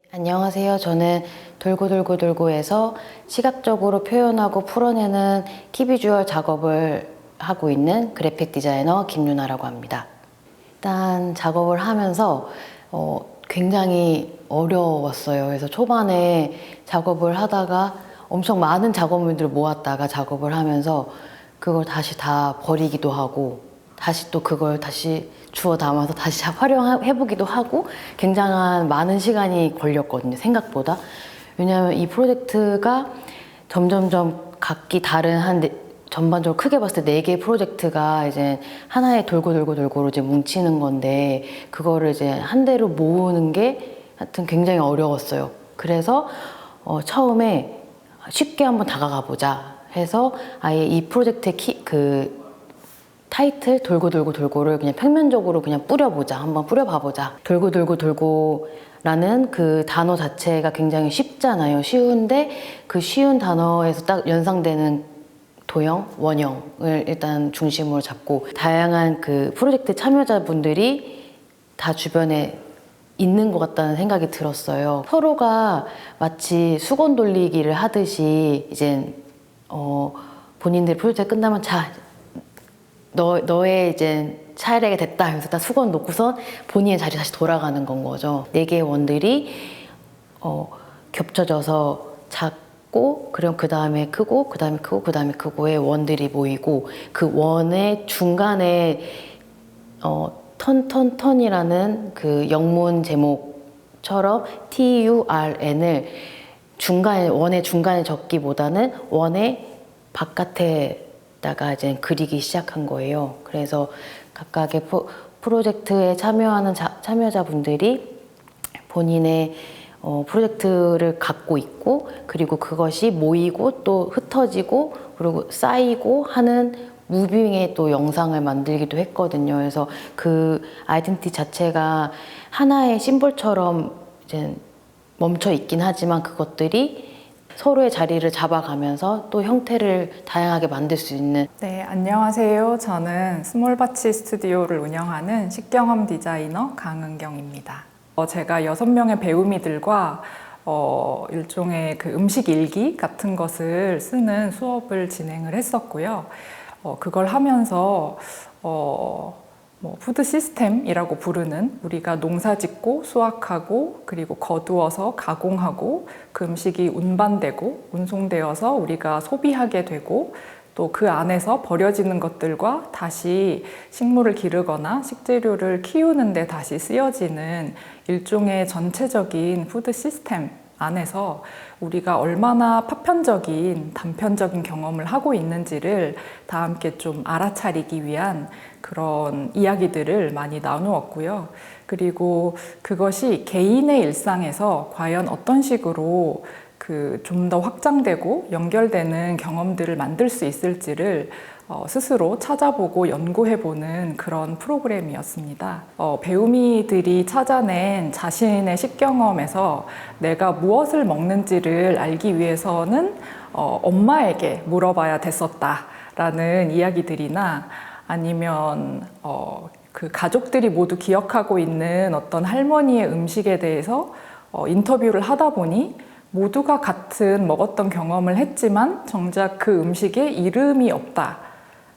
안녕하세요. 저는 돌고돌고돌고에서 시각적으로 표현하고 풀어내는 키비주얼 작업을 하고 있는 그래픽 디자이너 김유나라고 합니다. 일단 작업을 하면서 굉장히 어려웠어요. 그래서 초반에 작업을 하다가 엄청 많은 작업물들을 모았다가 작업을 하면서 그걸 다시 다 버리기도 하고 다시 또 그걸 다시 주워 담아서 다시 활용해보기도 하고 굉장한 많은 시간이 걸렸거든요, 생각보다. 왜냐하면 이 프로젝트가 점점점 각기 다른 전반적으로 크게 봤을 때 4개의 프로젝트가 이제 하나의 돌고돌고돌고로 이제 뭉치는 건데 그거를 이제 한 대로 모으는 게 하여튼 굉장히 어려웠어요. 그래서 처음에 쉽게 한번 다가가 보자 해서 아예 이 프로젝트의 타이틀 돌고돌고돌고를 그냥 평면적으로 그냥 뿌려보자, 한번 뿌려봐보자. 돌고돌고돌고라는 그 단어 자체가 굉장히 쉽잖아요. 쉬운데 그 쉬운 단어에서 딱 연상되는 도형, 원형을 일단 중심으로 잡고 다양한 그 프로젝트 참여자분들이 다 주변에 있는 것 같다는 생각이 들었어요. 서로가 마치 수건 돌리기를 하듯이 이제 본인들 프로젝트 끝나면 자, 너의 이제 차례가 됐다 하면서 딱 수건 놓고선 본인의 자리 다시 돌아가는 건 거죠. 4개의 원들이 겹쳐져서 작고 그럼 그 다음에 크고 그 다음에 크고 그 다음에 크고의 원들이 모이고 그 원의 중간에 턴이라는 그 영문 제목처럼 TURN을 원의 중간에 적기보다는 원의 바깥에다가 이제 그리기 시작한 거예요. 그래서 각각의 프로젝트에 참여하는 참여자분들이 본인의 프로젝트를 갖고 있고 그리고 그것이 모이고 또 흩어지고 그리고 쌓이고 하는 무빙의 또 영상을 만들기도 했거든요. 그래서 그 아이덴티티 자체가 하나의 심볼처럼 이제 멈춰 있긴 하지만 그것들이 서로의 자리를 잡아가면서 또 형태를 다양하게 만들 수 있는. 네, 안녕하세요. 저는 스몰바치 스튜디오를 운영하는 식경험 디자이너 강은경입니다. 제가 6명의 배우미들과 일종의 그 음식 일기 같은 것을 쓰는 수업을 진행을 했었고요. 그걸 하면서 푸드 시스템이라고 부르는 우리가 농사 짓고 수확하고 그리고 거두어서 가공하고 그 음식이 운반되고 운송되어서 우리가 소비하게 되고 또 그 안에서 버려지는 것들과 다시 식물을 기르거나 식재료를 키우는 데 다시 쓰여지는 일종의 전체적인 푸드 시스템 안에서 우리가 얼마나 파편적인, 단편적인 경험을 하고 있는지를 다 함께 좀 알아차리기 위한 그런 이야기들을 많이 나누었고요. 그리고 그것이 개인의 일상에서 과연 어떤 식으로 좀 더 확장되고 연결되는 경험들을 만들 수 있을지를 스스로 찾아보고 연구해보는 그런 프로그램이었습니다. 배우미들이 찾아낸 자신의 식경험에서 내가 무엇을 먹는지를 알기 위해서는 엄마에게 물어봐야 됐었다라는 이야기들이나 아니면 그 가족들이 모두 기억하고 있는 어떤 할머니의 음식에 대해서 인터뷰를 하다 보니 모두가 같은 먹었던 경험을 했지만 정작 그 음식에 이름이 없다.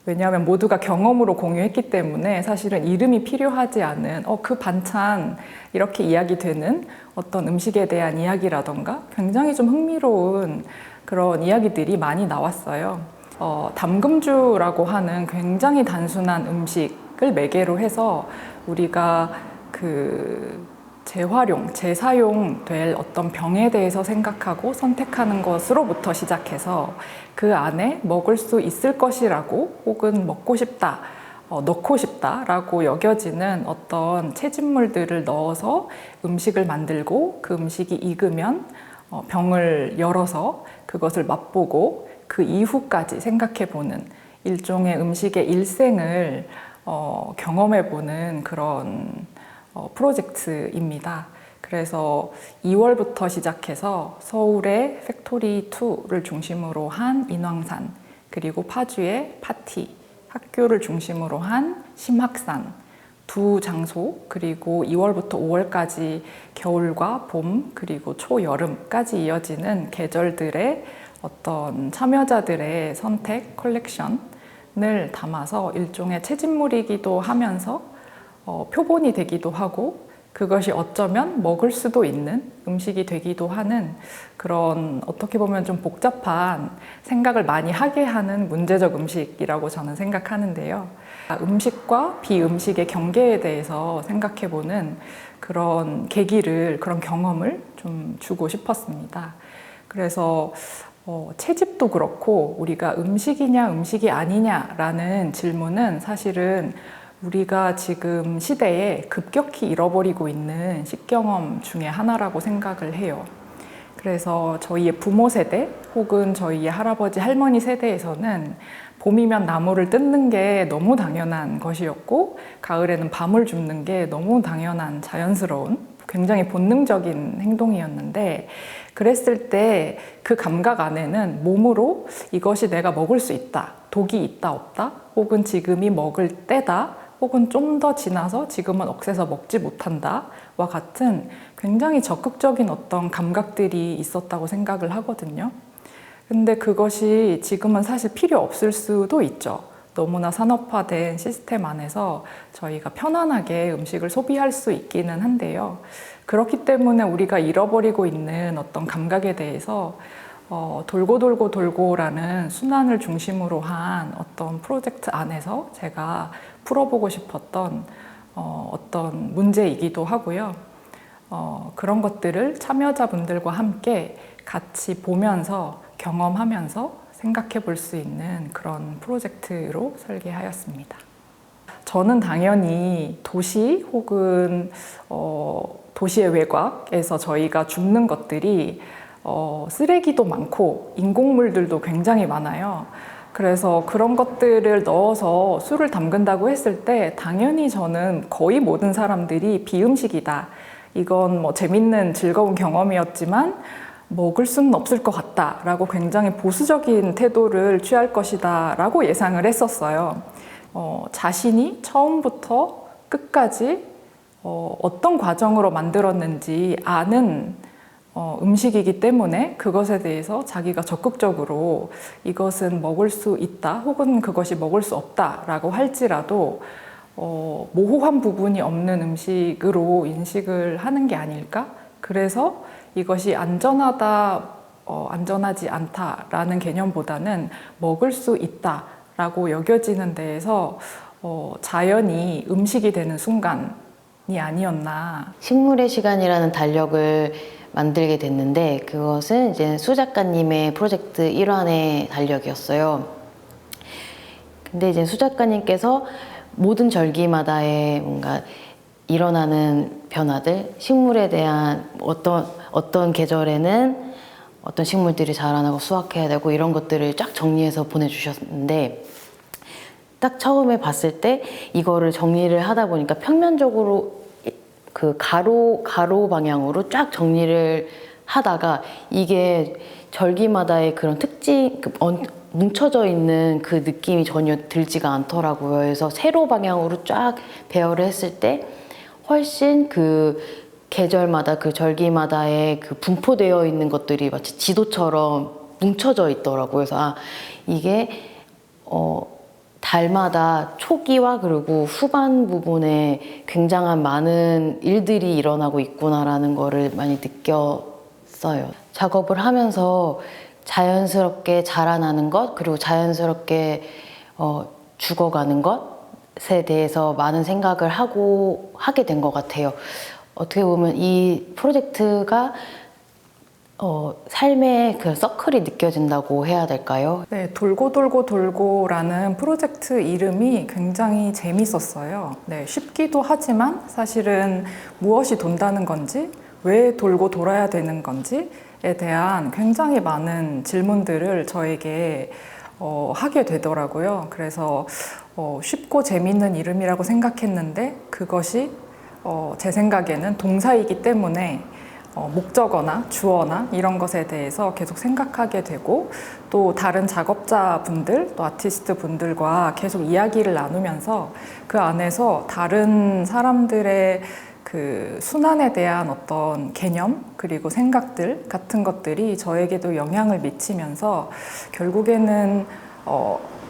왜냐하면 모두가 경험으로 공유했기 때문에 사실은 이름이 필요하지 않은 그 반찬 이렇게 이야기되는 어떤 음식에 대한 이야기라던가 굉장히 좀 흥미로운 그런 이야기들이 많이 나왔어요. 담금주라고 하는 굉장히 단순한 음식을 매개로 해서 우리가 재활용, 재사용될 어떤 병에 대해서 생각하고 선택하는 것으로부터 시작해서 그 안에 먹을 수 있을 것이라고 혹은 먹고 싶다, 넣고 싶다라고 여겨지는 어떤 채집물들을 넣어서 음식을 만들고 그 음식이 익으면 병을 열어서 그것을 맛보고 그 이후까지 생각해보는 일종의 음식의 일생을 경험해보는 그런 프로젝트입니다. 그래서 2월부터 시작해서 서울의 팩토리2를 중심으로 한 인왕산, 그리고 파주의 파티, 학교를 중심으로 한 심학산, 두 장소, 그리고 2월부터 5월까지 겨울과 봄, 그리고 초여름까지 이어지는 계절들의 어떤 참여자들의 선택 컬렉션을 담아서 일종의 채집물이기도 하면서 표본이 되기도 하고, 그것이 어쩌면 먹을 수도 있는 음식이 되기도 하는 그런, 어떻게 보면 좀 복잡한 생각을 많이 하게 하는 문제적 음식이라고 저는 생각하는데요. 음식과 비음식의 경계에 대해서 생각해보는 그런 계기를, 그런 경험을 좀 주고 싶었습니다. 그래서 채집도 그렇고 우리가 음식이냐 음식이 아니냐라는 질문은 사실은 우리가 지금 시대에 급격히 잃어버리고 있는 식경험 중에 하나라고 생각을 해요. 그래서 저희의 부모 세대 혹은 저희의 할아버지 할머니 세대에서는 봄이면 나무를 뜯는 게 너무 당연한 것이었고, 가을에는 밤을 줍는 게 너무 당연한 자연스러운 굉장히 본능적인 행동이었는데, 그랬을 때 그 감각 안에는 몸으로 이것이 내가 먹을 수 있다, 독이 있다 없다, 혹은 지금이 먹을 때다, 혹은 좀 더 지나서 지금은 억세서 먹지 못한다 와 같은 굉장히 적극적인 어떤 감각들이 있었다고 생각을 하거든요. 근데 그것이 지금은 사실 필요 없을 수도 있죠. 너무나 산업화된 시스템 안에서 저희가 편안하게 음식을 소비할 수 있기는 한데요. 그렇기 때문에 우리가 잃어버리고 있는 어떤 감각에 대해서 돌고 돌고 돌고라는 순환을 중심으로 한 어떤 프로젝트 안에서 제가 풀어보고 싶었던 어떤 문제이기도 하고요. 그런 것들을 참여자분들과 함께 같이 보면서 경험하면서 생각해 볼 수 있는 그런 프로젝트로 설계하였습니다. 저는 당연히 도시 혹은 도시의 외곽에서 저희가 줍는 것들이 쓰레기도 많고 인공물들도 굉장히 많아요. 그래서 그런 것들을 넣어서 술을 담근다고 했을 때 당연히 저는 거의 모든 사람들이 비음식이다, 이건 뭐 재밌는 즐거운 경험이었지만 먹을 수는 없을 것 같다 라고 굉장히 보수적인 태도를 취할 것이다 라고 예상을 했었어요. 자신이 처음부터 끝까지 어떤 과정으로 만들었는지 아는 음식이기 때문에 그것에 대해서 자기가 적극적으로 이것은 먹을 수 있다 혹은 그것이 먹을 수 없다 라고 할지라도 모호한 부분이 없는 음식으로 인식을 하는 게 아닐까? 그래서 이것이 안전하다, 안전하지 않다라는 개념보다는 먹을 수 있다라고 여겨지는 데에서 자연이 음식이 되는 순간이 아니었나. 식물의 시간이라는 달력을 만들게 됐는데, 그것은 이제 수 작가님의 프로젝트 일환의 달력이었어요. 근데 이제 수 작가님께서 모든 절기마다의 뭔가 일어나는 변화들, 식물에 대한 어떤 계절에는 어떤 식물들이 자라나고 수확해야 되고 이런 것들을 쫙 정리해서 보내주셨는데, 딱 처음에 봤을 때 이거를 정리를 하다 보니까 평면적으로 그 가로 방향으로 쫙 정리를 하다가 이게 절기마다의 그런 특징, 뭉쳐져 있는 그 느낌이 전혀 들지가 않더라고요. 그래서 세로 방향으로 쫙 배열을 했을 때 훨씬 그 계절마다 그 절기마다의 그 분포되어 있는 것들이 마치 지도처럼 뭉쳐져 있더라고요. 그래서 이게 달마다 초기와 그리고 후반 부분에 굉장한 많은 일들이 일어나고 있구나라는 거를 많이 느꼈어요. 작업을 하면서 자연스럽게 자라나는 것, 그리고 자연스럽게 죽어가는 것에 대해서 많은 생각을 하게 된 것 같아요. 어떻게 보면 이 프로젝트가 삶의 그 서클이 느껴진다고 해야 될까요? 네, 돌고 돌고 돌고라는 프로젝트 이름이 굉장히 재밌었어요. 네, 쉽기도 하지만 사실은 무엇이 돈다는 건지, 왜 돌고 돌아야 되는 건지에 대한 굉장히 많은 질문들을 저에게 하게 되더라고요. 그래서 쉽고 재밌는 이름이라고 생각했는데 그것이 제 생각에는 동사이기 때문에 목적어나 주어나 이런 것에 대해서 계속 생각하게 되고 또 다른 작업자분들 또 아티스트 분들과 계속 이야기를 나누면서 그 안에서 다른 사람들의 그 순환에 대한 어떤 개념 그리고 생각들 같은 것들이 저에게도 영향을 미치면서 결국에는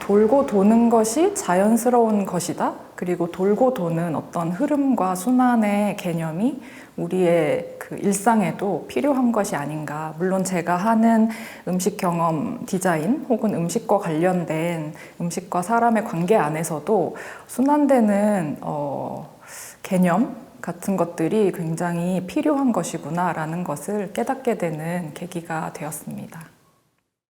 돌고 도는 것이 자연스러운 것이다. 그리고 돌고 도는 어떤 흐름과 순환의 개념이 우리의 그 일상에도 필요한 것이 아닌가. 물론 제가 하는 음식 경험 디자인 혹은 음식과 관련된 음식과 사람의 관계 안에서도 순환되는 개념 같은 것들이 굉장히 필요한 것이구나라는 것을 깨닫게 되는 계기가 되었습니다.